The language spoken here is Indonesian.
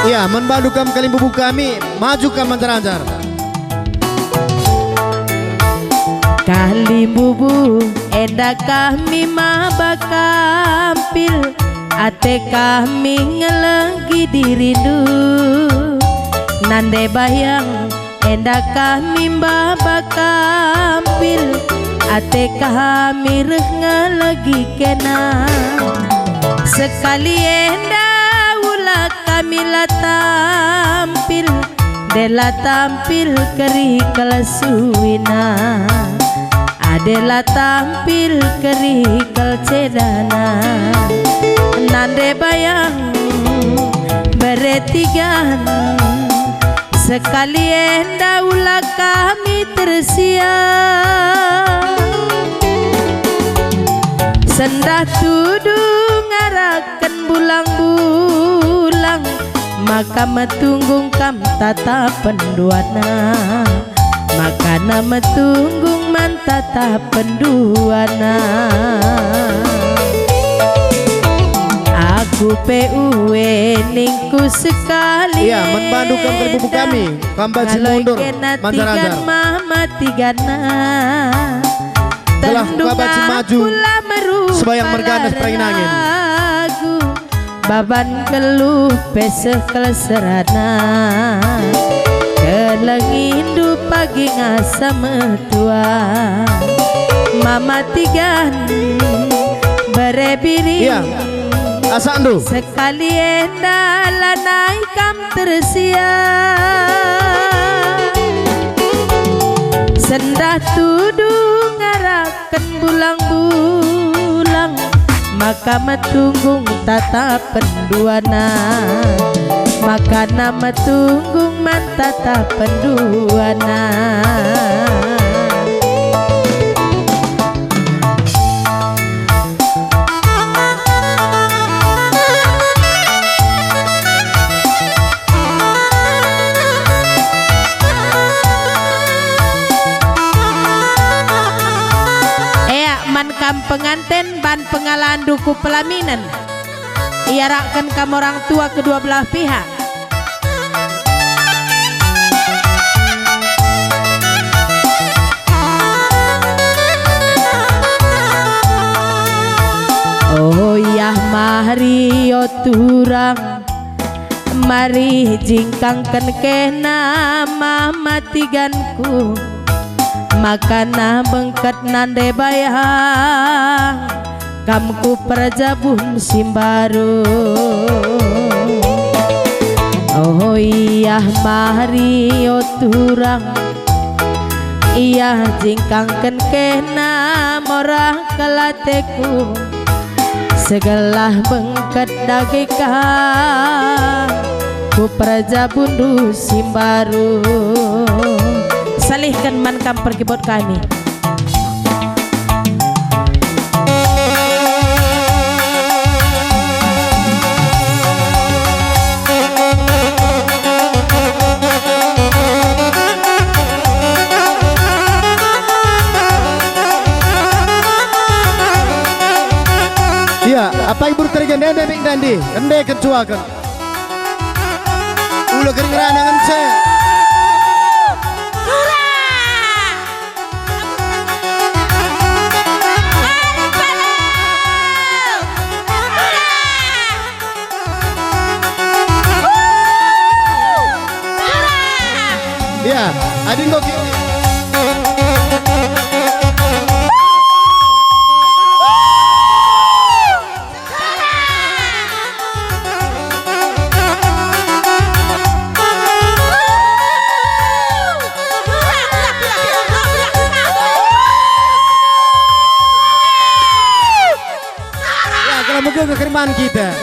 Ya, menbandukam kali bubu kami, maju ke mancar-ancar. Kali bubu eda kami mah bakampil, ate kami ngelegi dirindu. Nande bayang eda kami mah bakampil, ate kami reh ngelegi kena. Sekali enda ulah kami la tampil, dela tampil keri kalasuina, adela tampil keri kalcedana. Nande bayang beretigan, sekali enda ulah kami tersiap. Sendah tudung ngarakan bulang-bulang, maka metunggung kam tata penduana, maka nama tunggung man tata penduana. Aku PUE ningku sekali. Iya, menbandukkan kali bubu kami, kambat si mundur, mancar-ancar. Mama tigana telah kabat si maju, sebayang merganas peraingin. Baban keluh peseh kelserana, kelengindu pagi ngasa metua. Mama tigan berebiri. Iya, asandu sekali enda lanai kam tersia. Sendah tudung ngarakan bulang-bulang, maka metunggung tata penduana, maka nama tunggung man tata penduana. Kam penganten ban pengalahan duku pelaminan, iarakan kamu orang tua kedua belah pihak. Oh ya mari yo turang, mari jingkangkan kena mama tiganku, makana bengket nande bayang kamku perjabun simbaru. Oh iya mari o turang, iya jingkangken kena morah kalateku, segelah bengket dagika ku perjabun du simbaru. Salihkan man kam pergi buat kami. Iya, apa ibu terikan dende ming dandi, ende kecuakan. Ulah kering ranangan saya. Ya, ading kok kiri. Ya, kalau mungkin kekeriman kita.